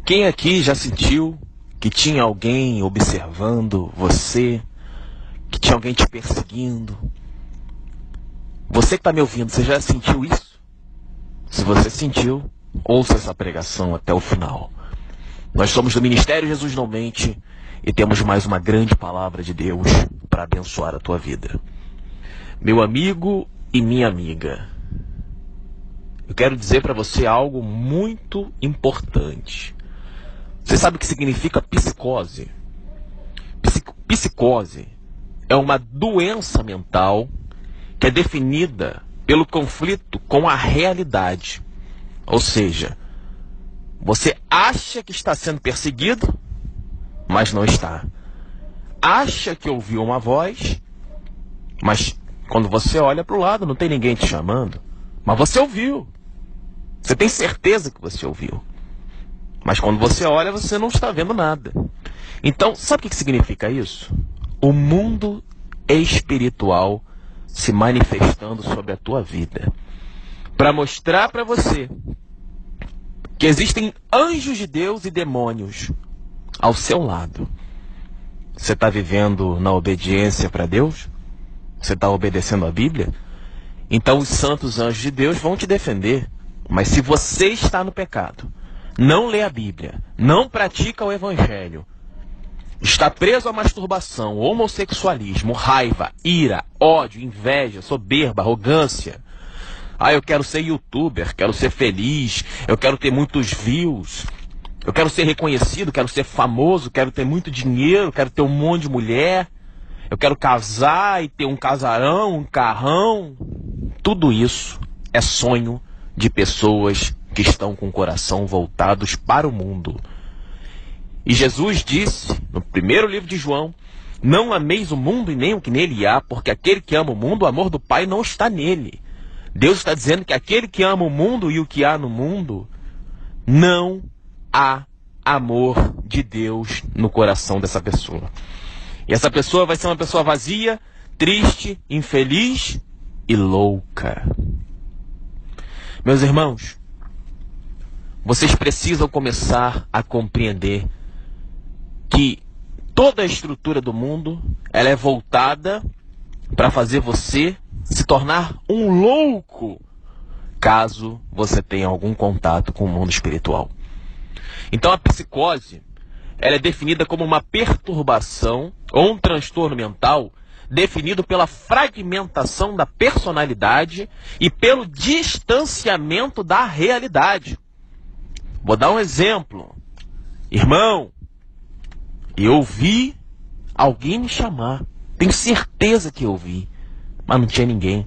Quem aqui já sentiu que tinha alguém observando você, que tinha alguém te perseguindo? Você que está me ouvindo, você já sentiu isso? Se você sentiu, ouça essa pregação até o final. Nós somos do Ministério Jesus Não Mente e temos mais uma grande palavra de Deus para abençoar a tua vida. Meu amigo e minha amiga, eu quero dizer para você algo muito importante. Você sabe o que significa psicose? Psicose é uma doença mental que é definida pelo conflito com a realidade. Ou seja, você acha que está sendo perseguido, mas não está. Acha que ouviu uma voz, mas quando você olha para o lado não tem ninguém te chamando. Mas você ouviu. Você tem certeza que você ouviu. Mas quando você olha, você não está vendo nada. Então, sabe o que significa isso? O mundo espiritual se manifestando sobre a tua vida. Para mostrar para você que existem anjos de Deus e demônios ao seu lado. Você está vivendo na obediência para Deus? Você está obedecendo a Bíblia? Então os santos anjos de Deus vão te defender. Mas se você está no pecado, não lê a Bíblia, não pratica o Evangelho, está preso à masturbação, homossexualismo, raiva, ira, ódio, inveja, soberba, arrogância. Eu quero ser youtuber, quero ser feliz, eu quero ter muitos views, eu quero ser reconhecido, quero ser famoso, quero ter muito dinheiro, quero ter um monte de mulher, eu quero casar e ter um casarão, um carrão. Tudo isso é sonho de pessoas que estão com o coração voltados para o mundo. E Jesus disse, no primeiro livro de João, não ameis o mundo e nem o que nele há, porque aquele que ama o mundo, o amor do Pai não está nele. Deus está dizendo que aquele que ama o mundo e o que há no mundo, não há amor de Deus no coração dessa pessoa. E essa pessoa vai ser uma pessoa vazia, triste, infeliz e louca. Meus irmãos, vocês precisam começar a compreender que toda a estrutura do mundo ela é voltada para fazer você se tornar um louco, caso você tenha algum contato com o mundo espiritual. Então a psicose ela é definida como uma perturbação ou um transtorno mental definido pela fragmentação da personalidade e pelo distanciamento da realidade. Vou dar um exemplo. Irmão, eu ouvi alguém me chamar. Tenho certeza que eu ouvi, mas não tinha ninguém.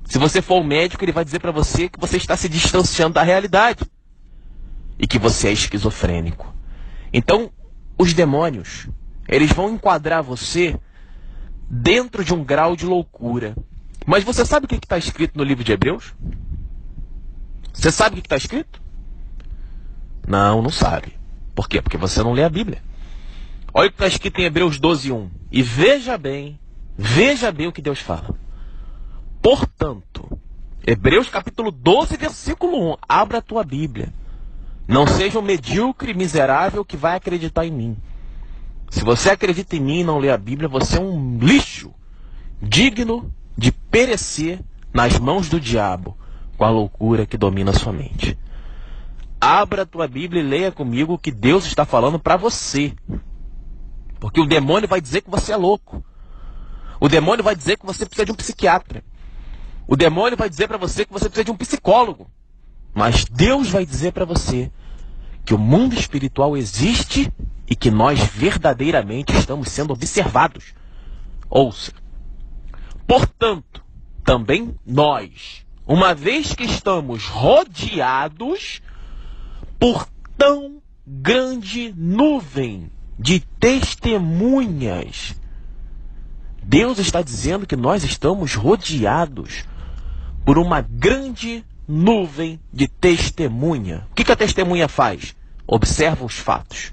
Se você for o médico, ele vai dizer para você que você está se distanciando da realidade e que você é esquizofrênico. Então, os demônios, eles vão enquadrar você dentro de um grau de loucura. Mas você sabe o que está escrito no livro de Hebreus? Você sabe o que está escrito? Não, não sabe. Por quê? Porque você não lê a Bíblia. Olha o que está escrito em Hebreus 12:1. E veja bem o que Deus fala. Portanto, Hebreus capítulo 12, versículo 1. Abra a tua Bíblia. Não seja um medíocre miserável que vai acreditar em mim. Se você acredita em mim e não lê a Bíblia, você é um lixo, digno de perecer nas mãos do diabo, com a loucura que domina a sua mente. Abra a tua Bíblia e leia comigo o que Deus está falando para você. Porque o demônio vai dizer que você é louco. O demônio vai dizer que você precisa de um psiquiatra. O demônio vai dizer para você que você precisa de um psicólogo. Mas Deus vai dizer para você que o mundo espiritual existe e que nós verdadeiramente estamos sendo observados. Ouça. Portanto, também nós, uma vez que estamos rodeados por tão grande nuvem de testemunhas, Deus está dizendo que nós estamos rodeados por uma grande nuvem de testemunha. O que a testemunha faz? Observa os fatos.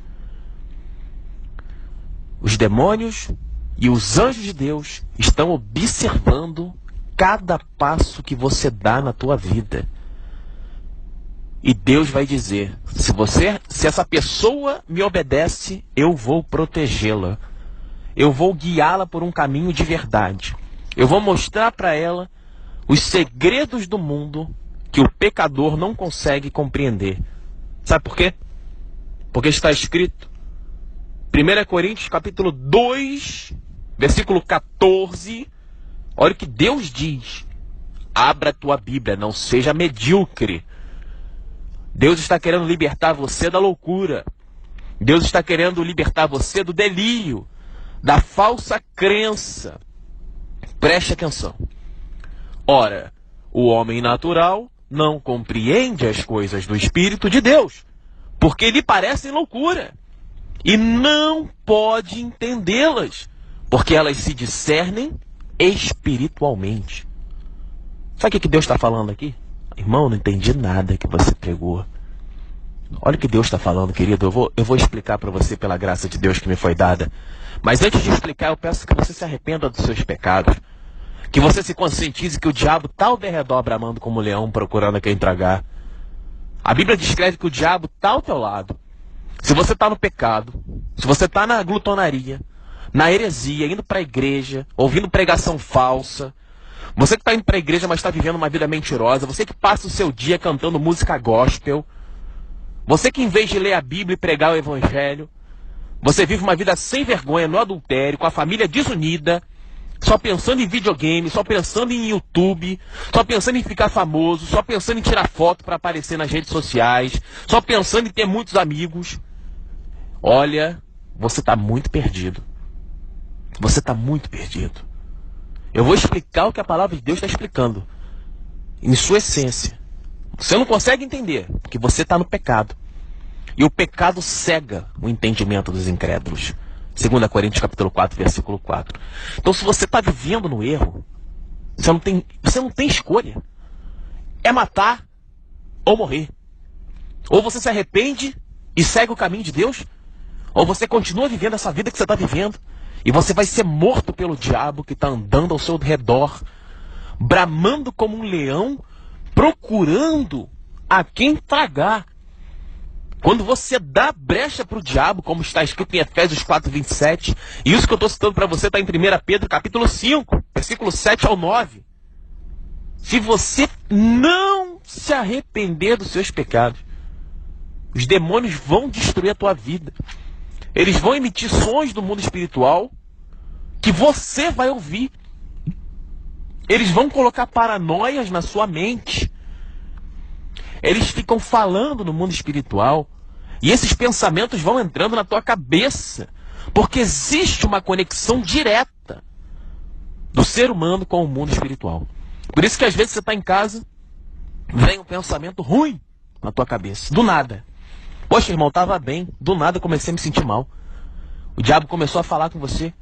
Os demônios e os anjos de Deus estão observando cada passo que você dá na tua vida. E Deus vai dizer, se Se essa pessoa me obedece, eu vou protegê-la. Eu vou guiá-la por um caminho de verdade. Eu vou mostrar para ela os segredos do mundo que o pecador não consegue compreender. Sabe por quê? Porque está escrito, 1 Coríntios capítulo 2, versículo 14, olha o que Deus diz. Abra a tua Bíblia, não seja medíocre. Deus está querendo libertar você da loucura. Deus está querendo libertar você do delírio, da falsa crença. Preste atenção. Ora, o homem natural não compreende as coisas do Espírito de Deus, porque lhe parecem loucura, e não pode entendê-las, porque elas se discernem espiritualmente. Sabe o que Deus está falando aqui? Irmão, não entendi nada que você pregou. Olha o que Deus está falando, querido. Eu vou explicar para você pela graça de Deus que me foi dada. Mas antes de explicar, eu peço que você se arrependa dos seus pecados. Que você se conscientize que o diabo está ao derredor bramando como um leão procurando a quem tragar. A Bíblia descreve que o diabo está ao teu lado. Se você está no pecado, se você está na glutonaria, na heresia, indo para a igreja, ouvindo pregação falsa, você que está indo para a igreja, mas está vivendo uma vida mentirosa, você que passa o seu dia cantando música gospel, você que em vez de ler a Bíblia e pregar o Evangelho, você vive uma vida sem vergonha, no adultério, com a família desunida, só pensando em videogame, só pensando em YouTube, só pensando em ficar famoso, só pensando em tirar foto para aparecer nas redes sociais, só pensando em ter muitos amigos. Olha, você está muito perdido. Você está muito perdido. Eu vou explicar o que a palavra de Deus está explicando, em sua essência. Você não consegue entender, porque você está no pecado. E o pecado cega o entendimento dos incrédulos. 2 Coríntios capítulo 4, versículo 4. Então, se você está vivendo no erro, você não tem escolha. É matar ou morrer. Ou você se arrepende e segue o caminho de Deus, ou você continua vivendo essa vida que você está vivendo, e você vai ser morto pelo diabo que está andando ao seu redor, bramando como um leão, procurando a quem tragar. Quando você dá brecha para o diabo, como está escrito em Efésios 4, 27, e isso que eu estou citando para você está em 1 Pedro capítulo 5, versículo 7 ao 9. Se você não se arrepender dos seus pecados, os demônios vão destruir a tua vida. Eles vão emitir sons do mundo espiritual que você vai ouvir. Eles vão colocar paranoias na sua mente. Eles ficam falando no mundo espiritual e esses pensamentos vão entrando na tua cabeça, porque existe uma conexão direta do ser humano com o mundo espiritual. Por isso que às vezes você está em casa, vem um pensamento ruim na tua cabeça, do nada. Poxa, irmão, estava bem, do nada eu comecei a me sentir mal. O diabo começou a falar com você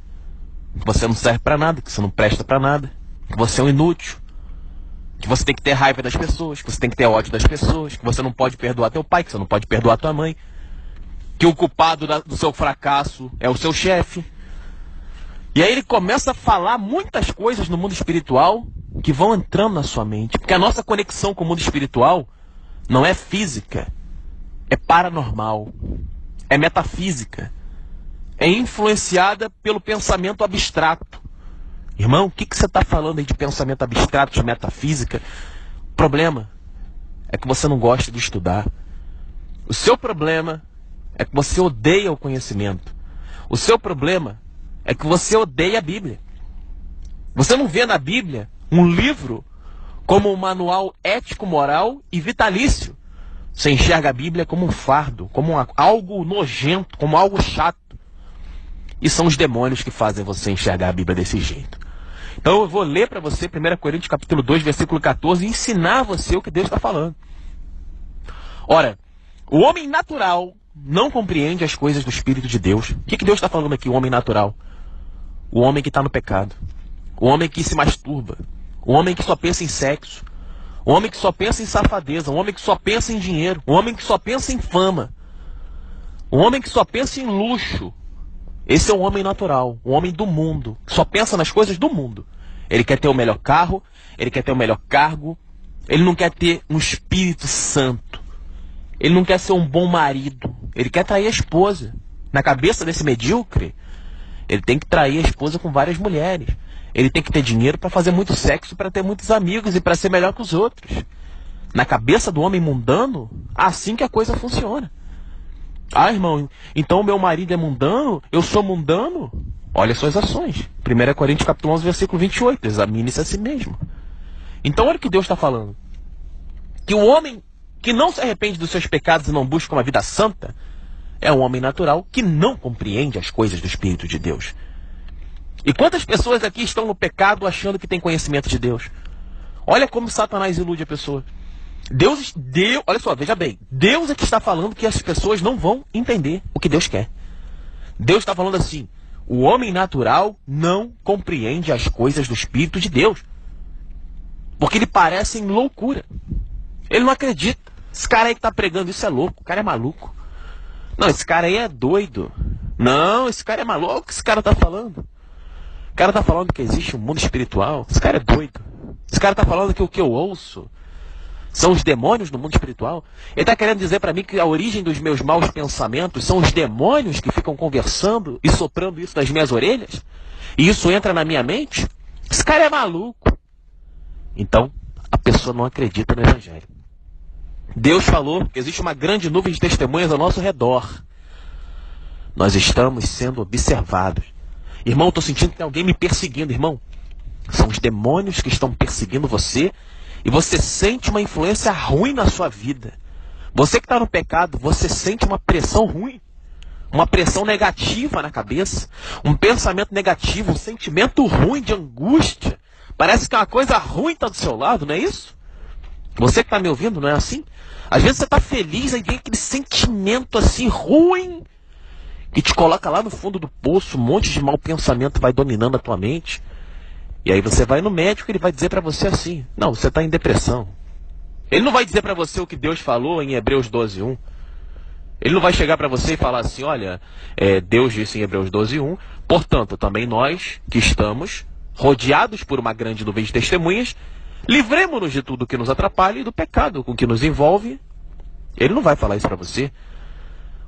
que você não serve para nada, que você não presta para nada, que você é um inútil, que você tem que ter raiva das pessoas, que você tem que ter ódio das pessoas, que você não pode perdoar teu pai, que você não pode perdoar tua mãe, que o culpado do seu fracasso é o seu chefe. E aí ele começa a falar muitas coisas no mundo espiritual que vão entrando na sua mente, porque a nossa conexão com o mundo espiritual não é física, é paranormal, é metafísica, é influenciada pelo pensamento abstrato. Irmão, o que você está falando aí de pensamento abstrato, de metafísica? O problema é que você não gosta de estudar. O seu problema é que você odeia o conhecimento. O seu problema é que você odeia a Bíblia. Você não vê na Bíblia um livro como um manual ético, moral e vitalício. Você enxerga a Bíblia como um fardo, como algo nojento, como algo chato. E são os demônios que fazem você enxergar a Bíblia desse jeito. Então eu vou ler para você 1 Coríntios capítulo 2, versículo 14, e ensinar você o que Deus está falando. Ora, o homem natural não compreende as coisas do Espírito de Deus. O que Deus está falando aqui, o homem natural? O homem que está no pecado. O homem que se masturba. O homem que só pensa em sexo. O homem que só pensa em safadeza. O homem que só pensa em dinheiro. O homem que só pensa em fama. O homem que só pensa em luxo. Esse é o homem natural, o homem do mundo, que só pensa nas coisas do mundo. Ele quer ter o melhor carro, ele quer ter o melhor cargo, ele não quer ter um Espírito Santo, ele não quer ser um bom marido, Ele quer trair a esposa. Na cabeça desse medíocre, ele tem que trair a esposa com várias mulheres. Ele tem que ter dinheiro para fazer muito sexo, para ter muitos amigos e para ser melhor que os outros. Na cabeça do homem mundano, assim que a coisa funciona. Ah, irmão, então o meu marido é mundano? Eu sou mundano? Olha suas ações. 1 Coríntios capítulo 11, versículo 28. Examine-se a si mesmo. Então olha o que Deus está falando. Que o homem que não se arrepende dos seus pecados e não busca uma vida santa é um homem natural que não compreende as coisas do Espírito de Deus. E quantas pessoas aqui estão no pecado achando que tem conhecimento de Deus? Olha como Satanás ilude a pessoa. Deus, olha só, veja bem. Deus é que está falando que as pessoas não vão entender o que Deus quer. Deus está falando assim: o homem natural não compreende as coisas do Espírito de Deus. Porque ele parece em loucura. Ele não acredita. Esse cara aí que está pregando isso é louco. O cara é maluco. Não, esse cara aí é doido. Não, esse cara é maluco. O que esse cara está falando? O cara está falando que existe um mundo espiritual. Esse cara é doido. Esse cara está falando que o que eu ouço são os demônios no mundo espiritual. Ele está querendo dizer para mim que a origem dos meus maus pensamentos são os demônios que ficam conversando e soprando isso nas minhas orelhas? E isso entra na minha mente? Esse cara é maluco. Então, a pessoa não acredita no Evangelho. Deus falou que existe uma grande nuvem de testemunhas ao nosso redor. Nós estamos sendo observados. Irmão, estou sentindo que tem alguém me perseguindo, irmão. São os demônios que estão perseguindo você e você sente uma influência ruim na sua vida. Você que está no pecado, você sente uma pressão ruim, uma pressão negativa na cabeça, um pensamento negativo, um sentimento ruim de angústia. Parece que uma coisa ruim está do seu lado, não é isso? Você que está me ouvindo, não é assim? Às vezes você está feliz, aí vem aquele sentimento assim ruim que te coloca lá no fundo do poço, um monte de mau pensamento vai dominando a tua mente. E aí você vai no médico e ele vai dizer para você assim: não, você está em depressão. Ele não vai dizer para você o que Deus falou em Hebreus 12:1. Ele não vai chegar para você e falar assim: olha, Deus disse em Hebreus 12:1, portanto, também nós que estamos rodeados por uma grande nuvem de testemunhas, livremo-nos de tudo que nos atrapalha e do pecado com que nos envolve. Ele não vai falar isso para você.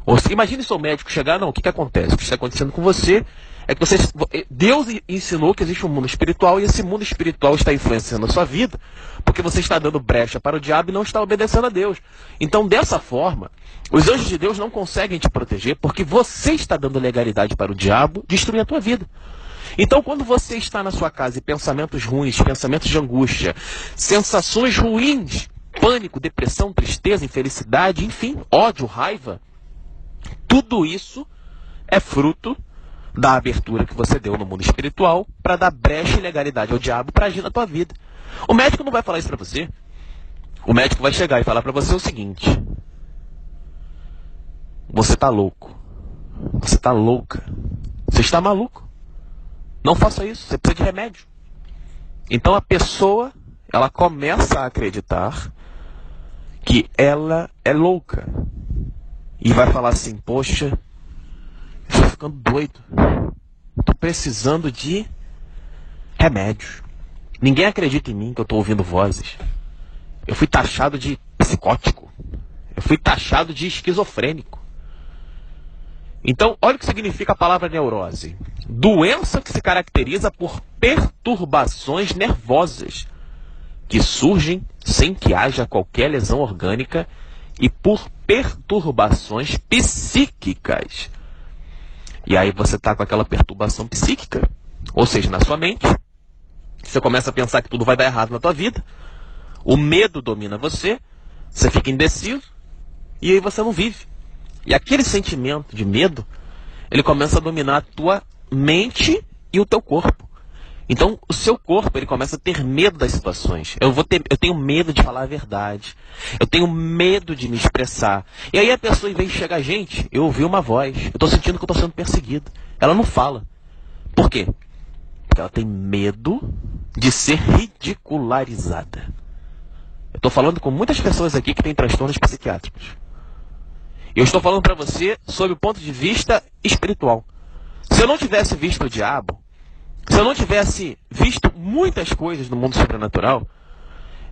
Ou se imagine seu médico chegar: não, o que acontece? O que está acontecendo com você é que Deus ensinou que existe um mundo espiritual e esse mundo espiritual está influenciando a sua vida, porque você está dando brecha para o diabo e não está obedecendo a Deus. Então, dessa forma, os anjos de Deus não conseguem te proteger porque você está dando legalidade para o diabo destruir a tua vida. Então, quando você está na sua casa e pensamentos ruins, pensamentos de angústia, sensações ruins, pânico, depressão, tristeza, infelicidade, enfim, ódio, raiva, tudo isso é fruto da abertura que você deu no mundo espiritual para dar brecha e legalidade ao diabo para agir na tua vida. O médico não vai falar isso para você. O médico vai chegar e falar para você o seguinte: você está louco. Você está louca. Você está maluco. Não faça isso, você precisa de remédio. Então a pessoa, ela começa a acreditar que ela é louca. E vai falar assim: poxa, estou ficando doido. Estou precisando de remédio. Ninguém acredita em mim que eu estou ouvindo vozes. Eu fui taxado de psicótico. Eu fui taxado de esquizofrênico. Então, olha o que significa a palavra neurose. Doença que se caracteriza por perturbações nervosas que surgem sem que haja qualquer lesão orgânica e por perturbações psíquicas. E aí você está com aquela perturbação psíquica, ou seja, na sua mente, você começa a pensar que tudo vai dar errado na tua vida, o medo domina você, você fica indeciso, e aí você não vive. E aquele sentimento de medo, ele começa a dominar a tua mente e o teu corpo. Então, o seu corpo, ele começa a ter medo das situações. Eu tenho medo de falar a verdade. Eu tenho medo de me expressar. E aí a pessoa, em vez de chegar: gente, eu ouvi uma voz. Eu estou sentindo que eu estou sendo perseguido. Ela não fala. Por quê? Porque ela tem medo de ser ridicularizada. Eu estou falando com muitas pessoas aqui que têm transtornos psiquiátricos. Eu estou falando para você sob o ponto de vista espiritual. Se eu não tivesse visto o diabo, se eu não tivesse visto muitas coisas no mundo sobrenatural,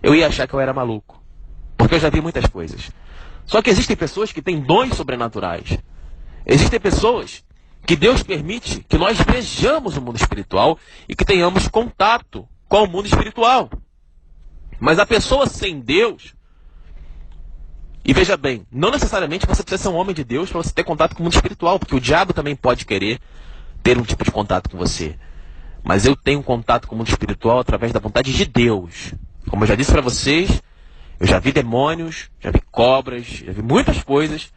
eu ia achar que eu era maluco. Porque eu já vi muitas coisas. Só que existem pessoas que têm dons sobrenaturais. Existem pessoas que Deus permite que nós vejamos o mundo espiritual e que tenhamos contato com o mundo espiritual. Mas a pessoa sem Deus, e veja bem, não necessariamente você precisa ser um homem de Deus para você ter contato com o mundo espiritual, porque o diabo também pode querer ter um tipo de contato com você. Mas eu tenho contato com o mundo espiritual através da vontade de Deus. Como eu já disse para vocês, eu já vi demônios, já vi cobras, já vi muitas coisas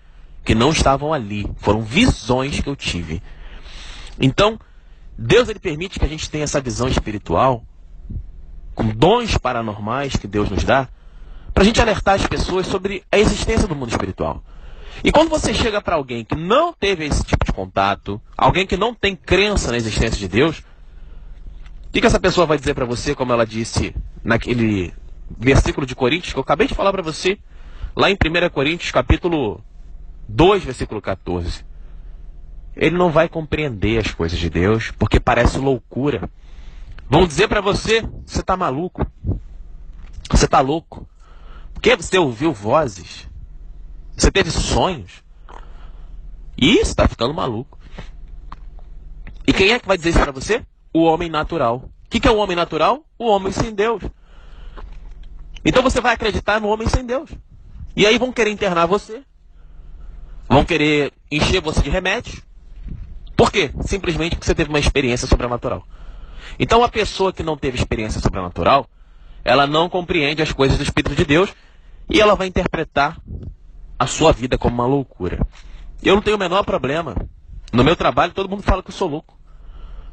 que não estavam ali. Foram visões que eu tive. Então, Deus ele permite que a gente tenha essa visão espiritual, com dons paranormais que Deus nos dá, para a gente alertar as pessoas sobre a existência do mundo espiritual. E quando você chega para alguém que não teve esse tipo de contato, alguém que não tem crença na existência de Deus, o que essa pessoa vai dizer para você, como ela disse naquele versículo de Coríntios, que eu acabei de falar para você, lá em 1 Coríntios, capítulo 2, versículo 14. Ele não vai compreender as coisas de Deus, porque parece loucura. Vão dizer para você, você está maluco. Você está louco. Porque você ouviu vozes. Você teve sonhos. E isso está ficando maluco. E quem é que vai dizer isso para você? O homem natural. O que é o homem natural? O homem sem Deus. Então você vai acreditar no homem sem Deus. E aí vão querer internar você. Vão querer encher você de remédios. Por quê? Simplesmente porque você teve uma experiência sobrenatural. Então a pessoa que não teve experiência sobrenatural, ela não compreende as coisas do Espírito de Deus e ela vai interpretar a sua vida como uma loucura. Eu não tenho o menor problema. No meu trabalho todo mundo fala que eu sou louco.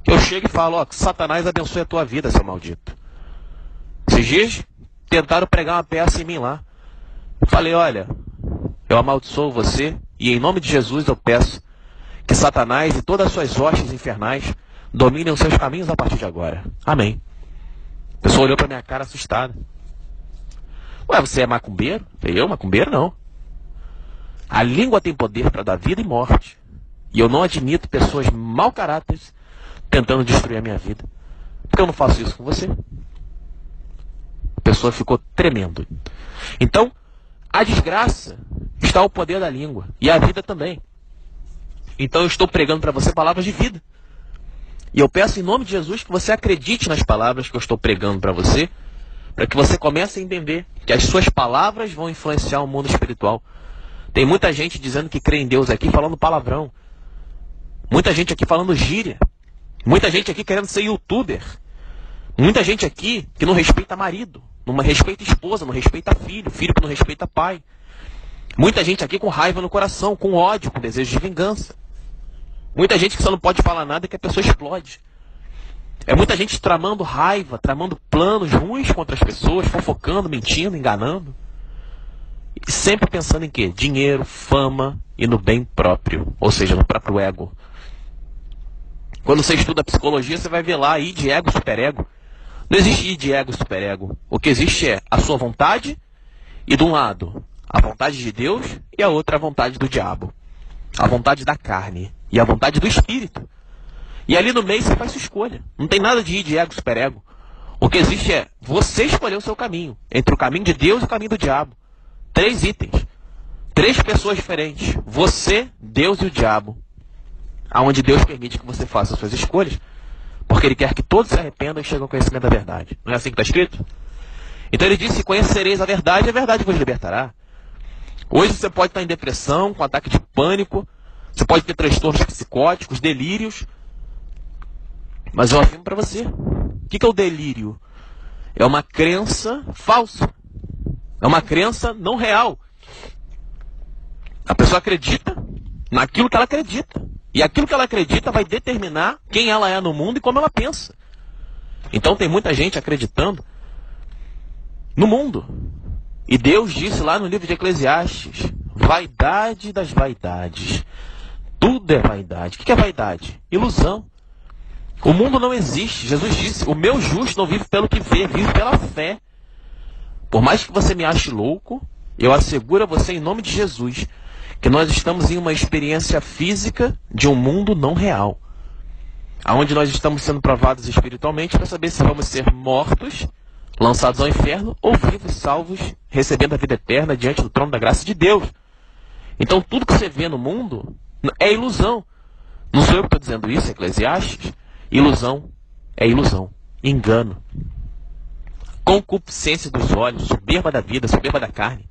Eu chego e falo, ó, que Satanás abençoe a tua vida, seu maldito. Esses dias tentaram pregar uma peça em mim lá. Falei, olha, eu amaldiçoo você e em nome de Jesus eu peço que Satanás e todas as suas hostes infernais dominem os seus caminhos a partir de agora. Amém. A pessoa olhou para minha cara assustada. Ué, você é macumbeiro? Eu, macumbeiro, não. A língua tem poder para dar vida e morte. E eu não admito pessoas mau caráter tentando destruir a minha vida. Porque eu não faço isso com você. A pessoa ficou tremendo. Então, a desgraça está ao poder da língua. E a vida também. Então eu estou pregando para você palavras de vida. E eu peço em nome de Jesus que você acredite nas palavras que eu estou pregando para você, para que você comece a entender que as suas palavras vão influenciar o mundo espiritual. Tem muita gente dizendo que crê em Deus aqui falando palavrão. Muita gente aqui falando gíria. Muita gente aqui querendo ser youtuber. Muita gente aqui que não respeita marido, não respeita esposa, não respeita filho, filho que não respeita pai. Muita gente aqui com raiva no coração, com ódio, com desejo de vingança. Muita gente que só não pode falar nada e que a pessoa explode. É muita gente tramando raiva, tramando planos ruins contra as pessoas, fofocando, mentindo, enganando. E sempre pensando em quê? Dinheiro, fama e no bem próprio, ou seja, no próprio ego. Quando você estuda psicologia, você vai ver lá id, ego, superego. Não existe id, ego, superego. O que existe é a sua vontade e de um lado a vontade de Deus e a outra a vontade do diabo. A vontade da carne e a vontade do espírito. E ali no meio você faz sua escolha. Não tem nada de id, ego, superego. O que existe é você escolher o seu caminho. Entre o caminho de Deus e o caminho do diabo. 3 itens. 3 pessoas diferentes. Você, Deus e o diabo. Aonde Deus permite que você faça as suas escolhas. Porque Ele quer que todos se arrependam e cheguem ao conhecimento da verdade. Não é assim que está escrito? Então Ele disse, conhecereis a verdade vos libertará. Hoje você pode estar em depressão, com ataque de pânico. Você pode ter transtornos psicóticos, delírios. Mas eu afirmo para você. O que é o delírio? É uma crença falsa. É uma crença não real. A pessoa acredita naquilo que ela acredita. E aquilo que ela acredita vai determinar quem ela é no mundo e como ela pensa. Então tem muita gente acreditando no mundo. E Deus disse lá no livro de Eclesiastes, vaidade das vaidades. Tudo é vaidade. O que é vaidade? Ilusão. O mundo não existe. Jesus disse, o meu justo não vive pelo que vê, vive pela fé. Por mais que você me ache louco, eu asseguro a você em nome de Jesus que nós estamos em uma experiência física de um mundo não real. Onde nós estamos sendo provados espiritualmente para saber se vamos ser mortos, lançados ao inferno, ou vivos, salvos, recebendo a vida eterna diante do trono da graça de Deus. Então tudo que você vê no mundo é ilusão. Não sou eu que estou dizendo isso, Eclesiastes. Ilusão é ilusão, engano. Concupiscência dos olhos, soberba da vida, soberba da carne.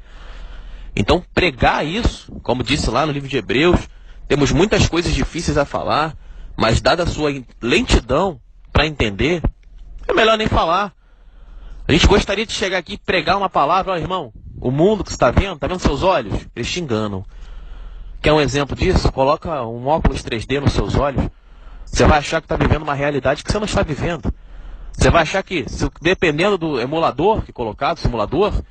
Então pregar isso, como disse lá no livro de Hebreus, temos muitas coisas difíceis a falar, mas dada a sua lentidão para entender, é melhor nem falar. A gente gostaria de chegar aqui e pregar uma palavra, ó irmão, o mundo que você está vendo seus olhos? Eles te enganam. Quer um exemplo disso? Coloca um óculos 3D nos seus olhos, você vai achar que está vivendo uma realidade que você não está vivendo. Você vai achar que, dependendo do emulador que colocar, do simulador,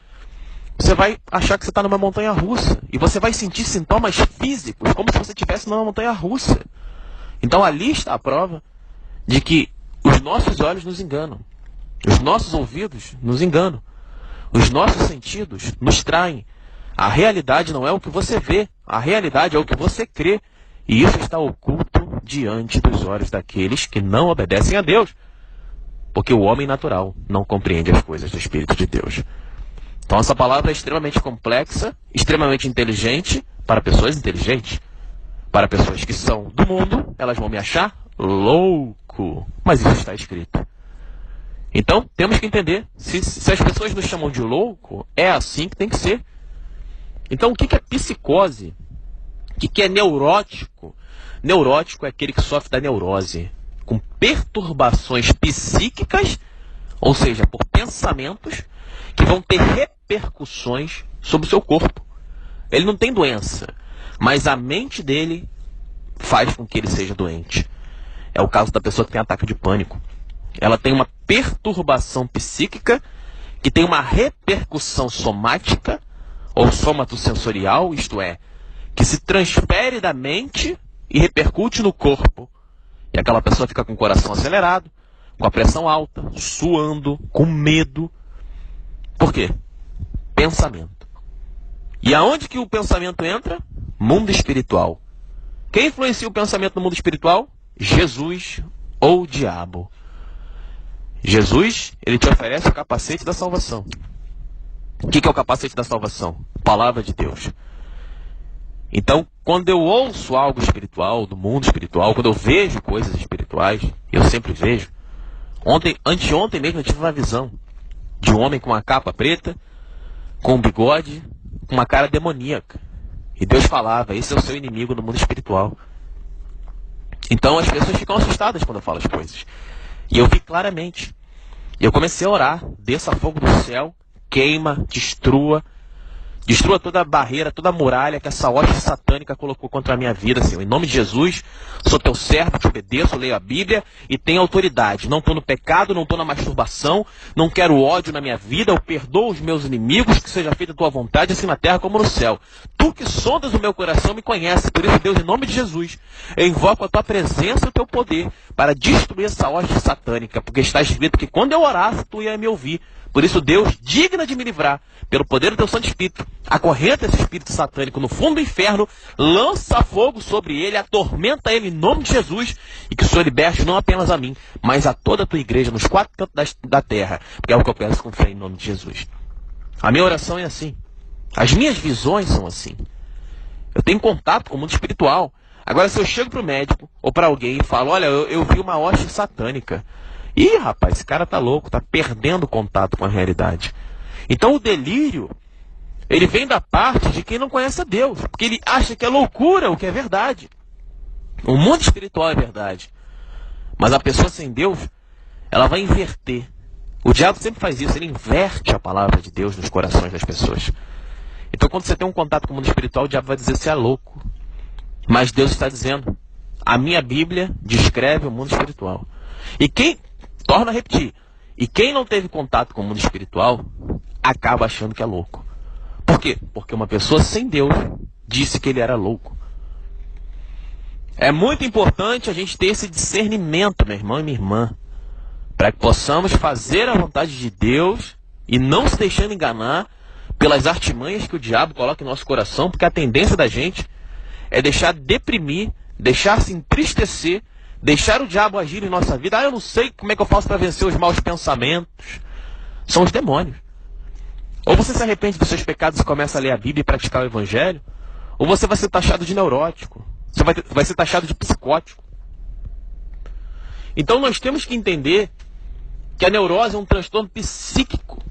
você vai achar que você está numa montanha russa. E você vai sentir sintomas físicos, como se você estivesse numa montanha russa. Então ali está a prova de que os nossos olhos nos enganam. Os nossos ouvidos nos enganam. Os nossos sentidos nos traem. A realidade não é o que você vê. A realidade é o que você crê. E isso está oculto diante dos olhos daqueles que não obedecem a Deus. Porque o homem natural não compreende as coisas do Espírito de Deus. Então essa palavra é extremamente complexa, extremamente inteligente para pessoas inteligentes. Para pessoas que são do mundo, elas vão me achar louco. Mas isso está escrito. Então temos que entender, se as pessoas nos chamam de louco, é assim que tem que ser. Então o que é psicose? O que é neurótico? Neurótico é aquele que sofre da neurose, com perturbações psíquicas, ou seja, por pensamentos que vão ter repercussões sobre o seu corpo. Ele não tem doença, mas a mente dele faz com que ele seja doente. É o caso da pessoa que tem ataque de pânico. Ela tem uma perturbação psíquica que tem uma repercussão somática ou somatosensorial, isto é, que se transfere da mente e repercute no corpo. E aquela pessoa fica com o coração acelerado, com a pressão alta, suando, com medo. Por quê? Pensamento. E aonde que o pensamento entra? Mundo espiritual. Quem influencia o pensamento no mundo espiritual? Jesus ou o diabo. Jesus, ele te oferece o capacete da salvação. O que é o capacete da salvação? Palavra de Deus. Então, quando eu ouço algo espiritual, do mundo espiritual, quando eu vejo coisas espirituais, eu sempre vejo. Anteontem mesmo eu tive uma visão de um homem com uma capa preta, com um bigode, com uma cara demoníaca. E Deus falava, esse é o seu inimigo no mundo espiritual. Então as pessoas ficam assustadas quando eu falo as coisas. E eu vi claramente. E eu comecei a orar, desça fogo do céu, queima, destrua toda a barreira, toda a muralha que essa hoste satânica colocou contra a minha vida, Senhor. Em nome de Jesus, sou teu servo, te obedeço, leio a Bíblia e tenho autoridade. Não estou no pecado, não estou na masturbação, não quero ódio na minha vida, eu perdoo os meus inimigos, que seja feita a tua vontade, assim na terra como no céu. Tu que sondas o meu coração me conhece, por isso, Deus, em nome de Jesus, eu invoco a tua presença e o teu poder para destruir essa hoste satânica, porque está escrito que quando eu orasse, tu ia me ouvir. Por isso, Deus, digna de me livrar, pelo poder do teu Santo Espírito, acorrenta esse espírito satânico no fundo do inferno, lança fogo sobre ele, atormenta ele em nome de Jesus, e que o Senhor liberte não apenas a mim, mas a toda a tua igreja, nos 4 cantos da terra, porque é o que eu peço com fé em nome de Jesus. A minha oração é assim. As minhas visões são assim. Eu tenho contato com o mundo espiritual. Agora, se eu chego para o médico, ou para alguém e falo, olha, eu vi uma hoste satânica. Ih, rapaz, esse cara tá louco, tá perdendo contato com a realidade. Então o delírio, ele vem da parte de quem não conhece a Deus, porque ele acha que é loucura o que é verdade. O mundo espiritual é verdade, mas a pessoa sem Deus, ela vai inverter. O diabo sempre faz isso, ele inverte a palavra de Deus nos corações das pessoas. Então quando você tem um contato com o mundo espiritual, o diabo vai dizer que você é louco. Mas Deus está dizendo, a minha Bíblia descreve o mundo espiritual. E torno a repetir, e quem não teve contato com o mundo espiritual, acaba achando que é louco. Por quê? Porque uma pessoa sem Deus disse que ele era louco. É muito importante a gente ter esse discernimento, meu irmão e minha irmã, para que possamos fazer a vontade de Deus e não se deixando enganar pelas artimanhas que o diabo coloca em nosso coração, porque a tendência da gente é deixar deprimir, deixar se entristecer, deixar o diabo agir em nossa vida. Eu não sei como é que eu faço para vencer os maus pensamentos. São os demônios. Ou você se arrepende dos seus pecados e começa a ler a Bíblia e praticar o Evangelho, ou você vai ser taxado de neurótico, você vai ser taxado de psicótico. Então nós temos que entender que a neurose é um transtorno psíquico.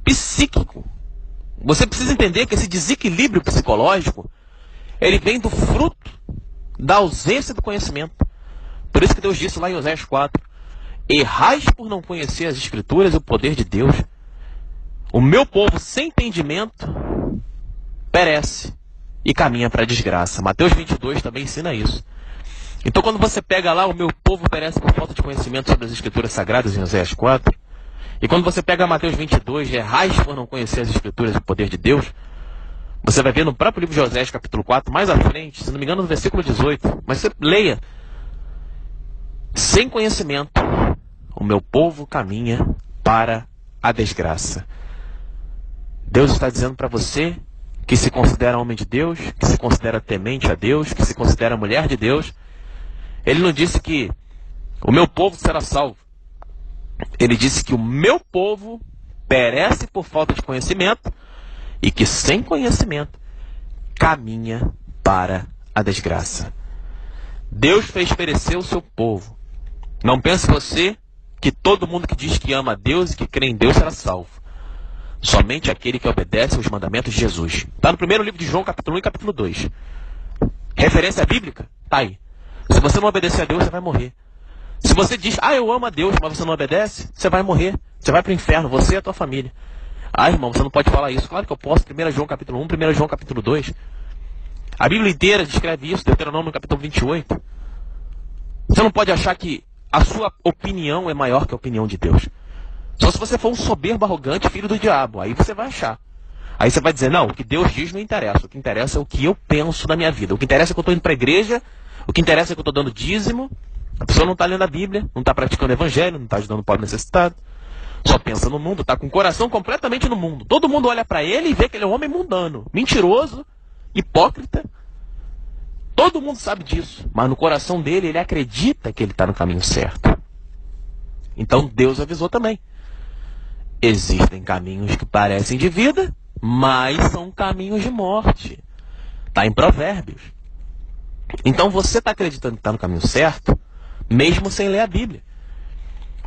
Psíquico. Você precisa entender que esse desequilíbrio psicológico, ele vem do fruto da ausência do conhecimento. Por isso que Deus disse lá em Oséias 4, errais por não conhecer as Escrituras e o poder de Deus. O meu povo sem entendimento perece e caminha para a desgraça. Mateus 22 também ensina isso. Então quando você pega lá, o meu povo perece por falta de conhecimento sobre as Escrituras Sagradas em Oséias 4, e quando você pega Mateus 22, errais por não conhecer as Escrituras e o poder de Deus, você vai ver no próprio livro de Oséias, capítulo 4, mais à frente, se não me engano, no versículo 18, mas você leia. Sem conhecimento, o meu povo caminha para a desgraça. Deus está dizendo para você que se considera homem de Deus, que se considera temente a Deus, que se considera mulher de Deus. Ele não disse que o meu povo será salvo. Ele disse que o meu povo perece por falta de conhecimento e que sem conhecimento caminha para a desgraça. Deus fez perecer o seu povo. Não pense você que todo mundo que diz que ama a Deus e que crê em Deus será salvo. Somente aquele que obedece aos mandamentos de Jesus. Está no primeiro livro de João, capítulo 1 e capítulo 2. Referência bíblica? Está aí. Se você não obedecer a Deus, você vai morrer. Se você diz, eu amo a Deus, mas você não obedece, você vai morrer. Você vai para o inferno, você e a tua família. Irmão, você não pode falar isso. Claro que eu posso. 1 João capítulo 1, 1 João capítulo 2. A Bíblia inteira descreve isso, Deuteronômio capítulo 28. Você não pode achar que a sua opinião é maior que a opinião de Deus. Só se você for um soberbo, arrogante, filho do diabo. Aí você vai achar. Aí você vai dizer, não, o que Deus diz não interessa. O que interessa é o que eu penso na minha vida. O que interessa é que eu estou indo para a igreja. O que interessa é que eu estou dando dízimo. A pessoa não está lendo a Bíblia, não está praticando o evangelho, não está ajudando o pobre necessitado. Só pensa no mundo, está com o coração completamente no mundo. Todo mundo olha para ele e vê que ele é um homem mundano, mentiroso, hipócrita. Todo mundo sabe disso, mas no coração dele ele acredita que ele está no caminho certo. Então Deus avisou também. Existem caminhos que parecem de vida, mas são caminhos de morte. Está em Provérbios. Então você está acreditando que está no caminho certo, mesmo sem ler a Bíblia.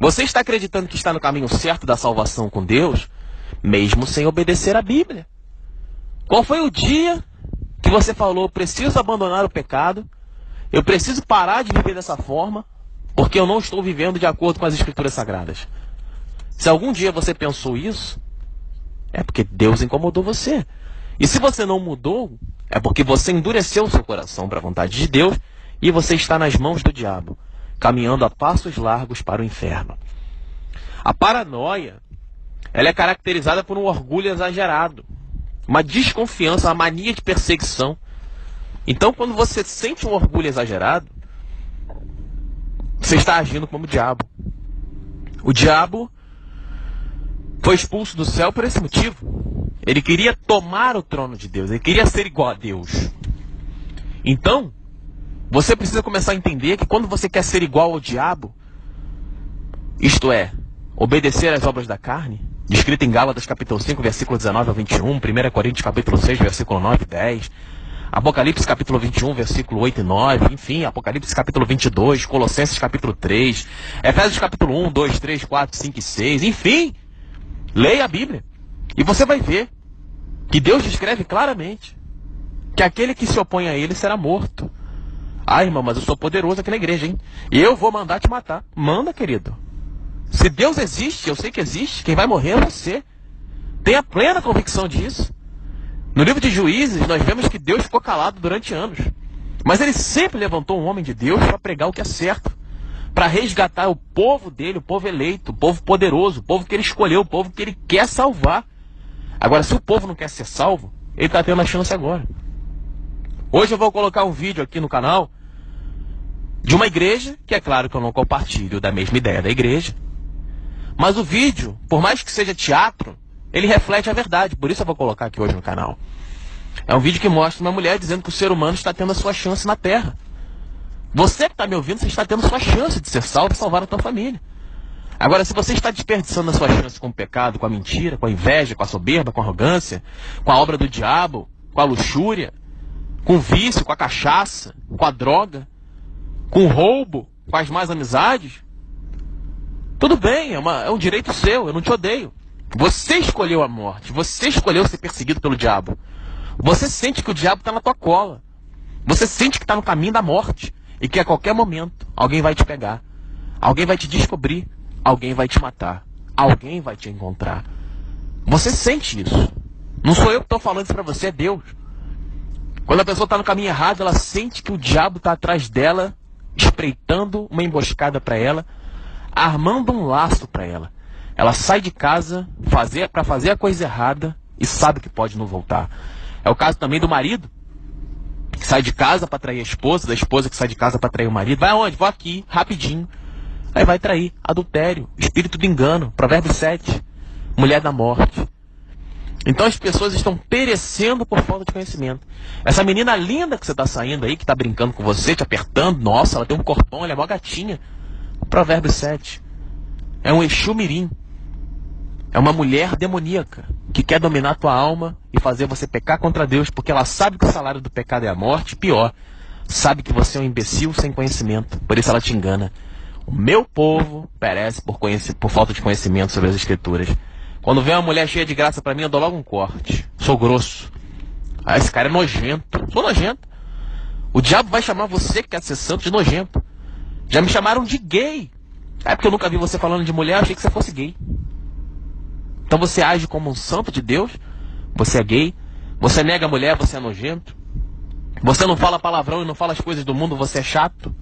Você está acreditando que está no caminho certo da salvação com Deus, mesmo sem obedecer a Bíblia. Qual foi o dia que você falou, preciso abandonar o pecado, eu preciso parar de viver dessa forma, porque eu não estou vivendo de acordo com as Escrituras Sagradas? Se algum dia você pensou isso, é porque Deus incomodou você. E se você não mudou, é porque você endureceu o seu coração para a vontade de Deus e você está nas mãos do diabo, caminhando a passos largos para o inferno. A paranoia, ela é caracterizada por um orgulho exagerado, uma desconfiança, uma mania de perseguição. Então, quando você sente um orgulho exagerado, você está agindo como o diabo. O diabo foi expulso do céu por esse motivo. Ele queria tomar o trono de Deus, ele queria ser igual a Deus. Então, você precisa começar a entender que quando você quer ser igual ao diabo, isto é, obedecer às obras da carne, descrito em Gálatas capítulo 5, versículo 19 ao 21, 1 Coríntios capítulo 6, versículo 9 e 10, Apocalipse capítulo 21, versículo 8 e 9, enfim, Apocalipse capítulo 22, Colossenses capítulo 3, Efésios capítulo 1, 2, 3, 4, 5 e 6, enfim, leia a Bíblia e você vai ver que Deus descreve claramente que aquele que se opõe a ele será morto. Irmão, mas eu sou poderoso aqui na igreja, hein? E eu vou mandar te matar. Manda, querido. Se Deus existe, eu sei que existe, quem vai morrer é você. Tenha plena convicção disso. No livro de Juízes, nós vemos que Deus ficou calado durante anos. Mas ele sempre levantou um homem de Deus para pregar o que é certo. Para resgatar o povo dele, o povo eleito, o povo poderoso, o povo que ele escolheu, o povo que ele quer salvar. Agora, se o povo não quer ser salvo, ele está tendo a chance agora. Hoje eu vou colocar um vídeo aqui no canal de uma igreja, que é claro que eu não compartilho da mesma ideia da igreja. Mas o vídeo, por mais que seja teatro, ele reflete a verdade. Por isso eu vou colocar aqui hoje no canal. É um vídeo que mostra uma mulher dizendo que o ser humano está tendo a sua chance na Terra. Você que está me ouvindo, você está tendo a sua chance de ser salvo e salvar a tua família. Agora, se você está desperdiçando a sua chance com o pecado, com a mentira, com a inveja, com a soberba, com a arrogância, com a obra do diabo, com a luxúria, com o vício, com a cachaça, com a droga, com o roubo, com as más amizades, tudo bem, é um direito seu, eu não te odeio. Você escolheu a morte, você escolheu ser perseguido pelo diabo. Você sente que o diabo está na tua cola. Você sente que está no caminho da morte e que a qualquer momento alguém vai te pegar, alguém vai te descobrir, alguém vai te matar, alguém vai te encontrar. Você sente isso. Não sou eu que estou falando isso para você, é Deus. Quando a pessoa está no caminho errado, ela sente que o diabo está atrás dela, espreitando uma emboscada para ela, armando um laço para ela. Ela sai de casa para fazer a coisa errada e sabe que pode não voltar. É o caso também do marido, que sai de casa para trair a esposa, da esposa que sai de casa para trair o marido. Vai aonde? Vou aqui, rapidinho. Aí vai trair. Adultério, espírito do engano, Provérbios 7, mulher da morte. Então as pessoas estão perecendo por falta de conhecimento. Essa menina linda que você está saindo aí, que está brincando com você, te apertando, nossa, ela tem um corpão, ela é mó gatinha. Provérbios 7. É um Exu Mirim. É uma mulher demoníaca que quer dominar tua alma e fazer você pecar contra Deus, porque ela sabe que o salário do pecado é a morte, pior, sabe que você é um imbecil sem conhecimento, por isso ela te engana. O meu povo perece por falta de conhecimento sobre as Escrituras. Quando vem uma mulher cheia de graça pra mim, eu dou logo um corte. Sou grosso. Ah, esse cara é nojento. Sou nojento. O diabo vai chamar você que quer ser santo de nojento. Já me chamaram de gay. É porque eu nunca vi você falando de mulher, eu achei que você fosse gay. Então você age como um santo de Deus, você é gay, você nega a mulher, você é nojento, você não fala palavrão e não fala as coisas do mundo, você é chato.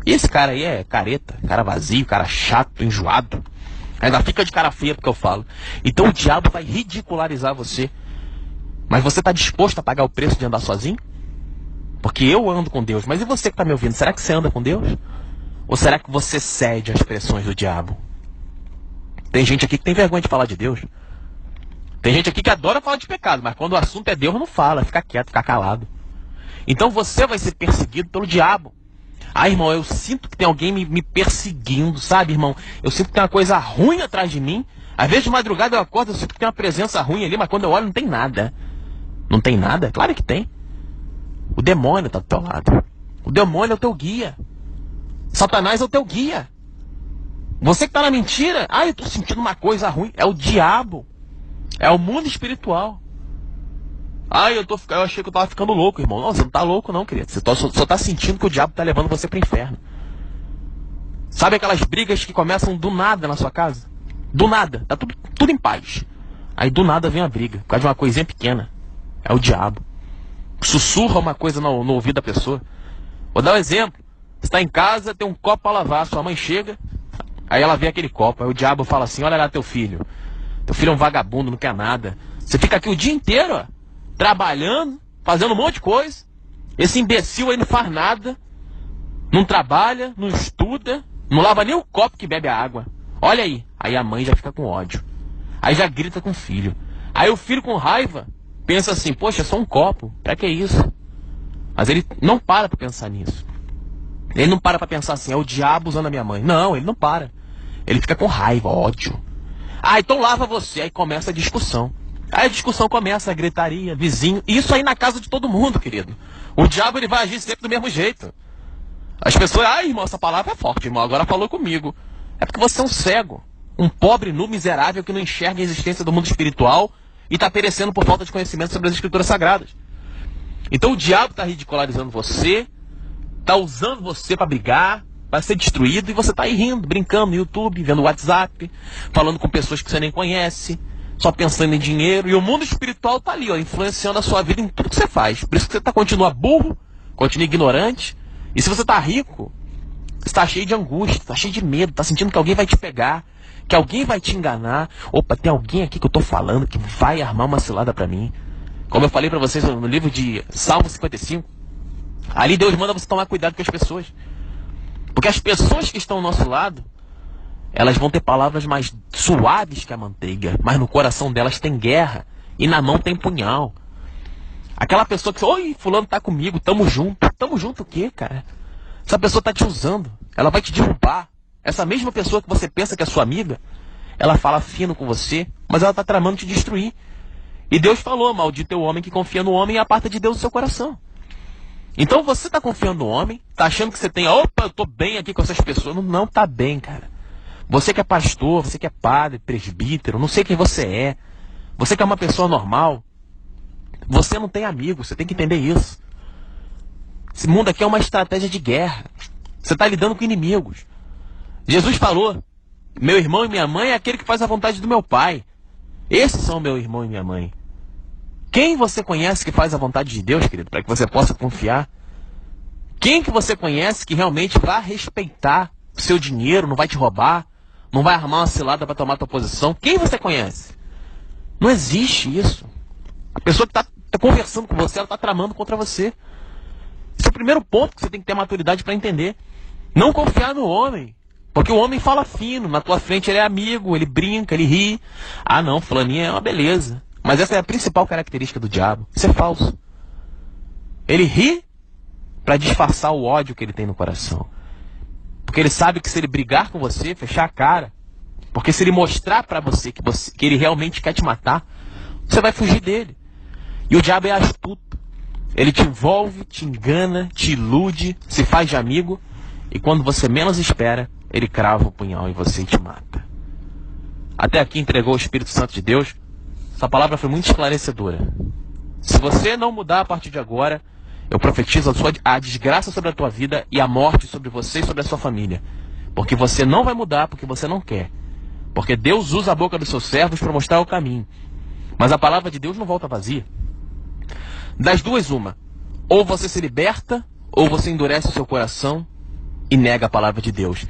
E esse cara aí é careta, cara vazio, cara chato, enjoado. Ainda fica de cara feia porque eu falo. Então o diabo vai ridicularizar você. Mas você está disposto a pagar o preço de andar sozinho? Porque eu ando com Deus, mas e você que está me ouvindo, será que você anda com Deus? Ou será que você cede às pressões do diabo? Tem gente aqui que tem vergonha de falar de Deus. Tem gente aqui que adora falar de pecado, mas quando o assunto é Deus, não fala, fica quieto, fica calado. Então você vai ser perseguido pelo diabo. Ah, irmão, eu sinto que tem alguém me perseguindo, sabe, irmão? Eu sinto que tem uma coisa ruim atrás de mim. Às vezes de madrugada eu acordo, eu sinto que tem uma presença ruim ali, mas quando eu olho não tem nada. Não tem nada? Claro que tem. O demônio está do teu lado. O demônio é o teu guia. Satanás é o teu guia. Você que está na mentira, eu estou sentindo uma coisa ruim. É o diabo. É o mundo espiritual. Eu achei que eu estava ficando louco, irmão. Não, você não está louco não, querido. Você só está sentindo que o diabo está levando você para o inferno. Sabe aquelas brigas que começam do nada na sua casa? Do nada. Tá tudo em paz. Aí do nada vem a briga. Por causa de uma coisinha pequena. É o diabo. Sussurra uma coisa no ouvido da pessoa. Vou dar um exemplo. Você está em casa, tem um copo para lavar. Sua mãe chega, aí ela vê aquele copo. Aí o diabo fala assim, olha lá teu filho. Teu filho é um vagabundo, não quer nada. Você fica aqui o dia inteiro, ó, trabalhando, fazendo um monte de coisa. Esse imbecil aí não faz nada. Não trabalha, não estuda, não lava nem o copo que bebe a água. Olha aí. Aí a mãe já fica com ódio. Aí já grita com o filho. Aí o filho com raiva pensa assim, poxa, é só um copo. Pra que isso? Mas ele não para pra pensar nisso. Ele não para pra pensar assim, é o diabo usando a minha mãe. Não, ele não para. Ele fica com raiva, ódio. Então lava você. Aí começa a discussão. Aí a discussão começa, a gritaria, vizinho. Isso aí na casa de todo mundo, querido. O diabo ele vai agir sempre do mesmo jeito. As pessoas, irmão, essa palavra é forte, irmão, agora falou comigo. É porque você é um cego. Um pobre, nu, miserável que não enxerga a existência do mundo espiritual e está perecendo por falta de conhecimento sobre as escrituras sagradas. Então o diabo está ridicularizando você, está usando você para brigar, para ser destruído, e você está aí rindo, brincando no YouTube, vendo WhatsApp, falando com pessoas que você nem conhece, só pensando em dinheiro, e o mundo espiritual está ali, ó, influenciando a sua vida em tudo que você faz. Por isso que você continua burro, continua ignorante, e se você está rico, você está cheio de angústia, está cheio de medo, está sentindo que alguém vai te pegar, que alguém vai te enganar. Opa, tem alguém aqui que eu estou falando que vai armar uma cilada para mim. Como eu falei para vocês no livro de Salmo 55, ali Deus manda você tomar cuidado com as pessoas. Porque as pessoas que estão ao nosso lado, elas vão ter palavras mais suaves que a manteiga, mas no coração delas tem guerra e na mão tem punhal. Aquela pessoa que, oi, fulano tá comigo, tamo junto. Tamo junto o quê, cara? Essa pessoa tá te usando, ela vai te derrubar. Essa mesma pessoa que você pensa que é sua amiga, ela fala fino com você, mas ela tá tramando te destruir. E Deus falou, maldito é o homem que confia no homem e aparta de Deus o seu coração. Então você está confiando no homem, está achando que você tem, opa, eu estou bem aqui com essas pessoas. Não está bem, cara. Você que é pastor, você que é padre, presbítero, não sei quem você é. Você que é uma pessoa normal, você não tem amigos, você tem que entender isso. Esse mundo aqui é uma estratégia de guerra. Você está lidando com inimigos. Jesus falou, meu irmão e minha mãe é aquele que faz a vontade do meu pai. Esses são meu irmão e minha mãe. Quem você conhece que faz a vontade de Deus, querido, para que você possa confiar? Quem que você conhece que realmente vai respeitar o seu dinheiro, não vai te roubar, não vai armar uma cilada para tomar tua posição? Quem você conhece? Não existe isso. A pessoa que está conversando com você, ela está tramando contra você. Esse é o primeiro ponto que você tem que ter maturidade para entender. Não confiar no homem. Porque o homem fala fino, na tua frente ele é amigo, ele brinca, ele ri. Ah não, fulaninha é uma beleza. Mas essa é a principal característica do diabo. Isso é falso. Ele ri para disfarçar o ódio que ele tem no coração. Porque ele sabe que se ele brigar com você, fechar a cara, porque se ele mostrar para você que ele realmente quer te matar, você vai fugir dele. E o diabo é astuto. Ele te envolve, te engana, te ilude, se faz de amigo, e quando você menos espera, ele crava o punhal em você e te mata. Até aqui entregou o Espírito Santo de Deus. Essa palavra foi muito esclarecedora. Se você não mudar a partir de agora, eu profetizo a desgraça sobre a tua vida e a morte sobre você e sobre a sua família. Porque você não vai mudar porque você não quer. Porque Deus usa a boca dos seus servos para mostrar o caminho. Mas a palavra de Deus não volta vazia. Das duas, uma. Ou você se liberta, ou você endurece o seu coração e nega a palavra de Deus.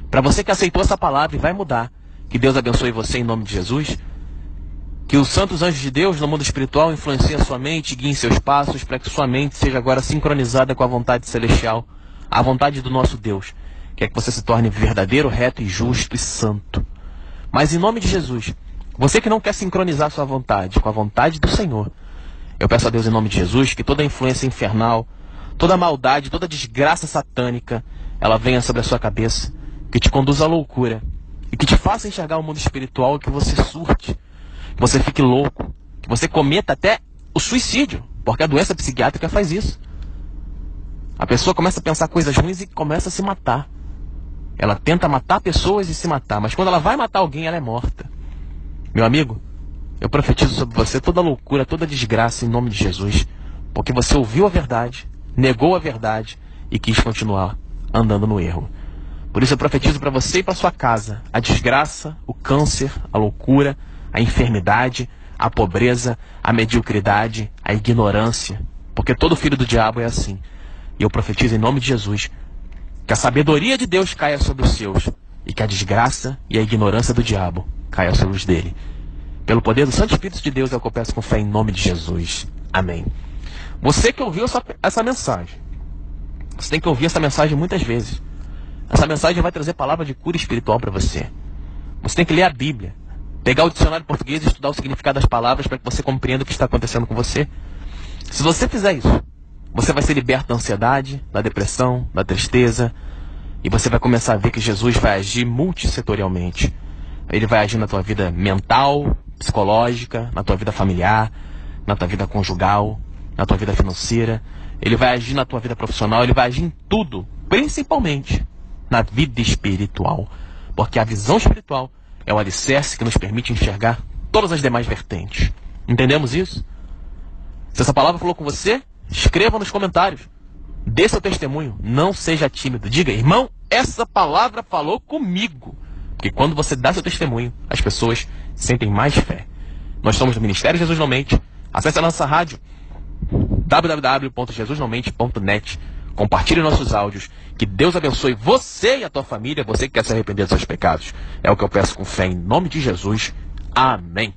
Para você que aceitou essa palavra e vai mudar, que Deus abençoe você em nome de Jesus. Que os santos anjos de Deus no mundo espiritual influenciem a sua mente e guiem seus passos para que sua mente seja agora sincronizada com a vontade celestial, a vontade do nosso Deus, que é que você se torne verdadeiro, reto e justo e santo. Mas em nome de Jesus, você que não quer sincronizar sua vontade com a vontade do Senhor, eu peço a Deus em nome de Jesus que toda influência infernal, toda maldade, toda desgraça satânica, ela venha sobre a sua cabeça, que te conduza à loucura e que te faça enxergar o mundo espiritual e que você surte, que você fique louco, que você cometa até o suicídio, porque a doença psiquiátrica faz isso. A pessoa começa a pensar coisas ruins e começa a se matar. Ela tenta matar pessoas e se matar, mas quando ela vai matar alguém, ela é morta. Meu amigo, eu profetizo sobre você toda loucura, toda desgraça em nome de Jesus, porque você ouviu a verdade, negou a verdade e quis continuar andando no erro. Por isso eu profetizo para você e para sua casa a desgraça, o câncer, a loucura, a enfermidade, a pobreza, a mediocridade, a ignorância, porque todo filho do diabo é assim. E eu profetizo em nome de Jesus que a sabedoria de Deus caia sobre os seus e que a desgraça e a ignorância do diabo caia sobre os dele. Pelo poder do Santo Espírito de Deus é o que eu peço com fé em nome de Jesus. Amém. Você que ouviu essa mensagem, você tem que ouvir essa mensagem muitas vezes. Essa mensagem vai trazer palavra de cura espiritual para você. Você tem que ler a Bíblia, pegar o dicionário português e estudar o significado das palavras para que você compreenda o que está acontecendo com você. Se você fizer isso, você vai ser liberto da ansiedade, da depressão, da tristeza, e você vai começar a ver que Jesus vai agir multissetorialmente. Ele vai agir na tua vida mental, psicológica, na tua vida familiar, na tua vida conjugal, na tua vida financeira. Ele vai agir na tua vida profissional, ele vai agir em tudo, principalmente na vida espiritual. Porque a visão espiritual é o alicerce que nos permite enxergar todas as demais vertentes. Entendemos isso? Se essa palavra falou com você, escreva nos comentários. Dê seu testemunho. Não seja tímido. Diga, irmão, essa palavra falou comigo. Porque quando você dá seu testemunho, as pessoas sentem mais fé. Nós somos do Ministério Jesus Não Mente. Acesse a nossa rádio www.jesusnãomente.net. Compartilhe nossos áudios. Que Deus abençoe você e a tua família. Você que quer se arrepender dos seus pecados. É o que eu peço com fé em nome de Jesus. Amém.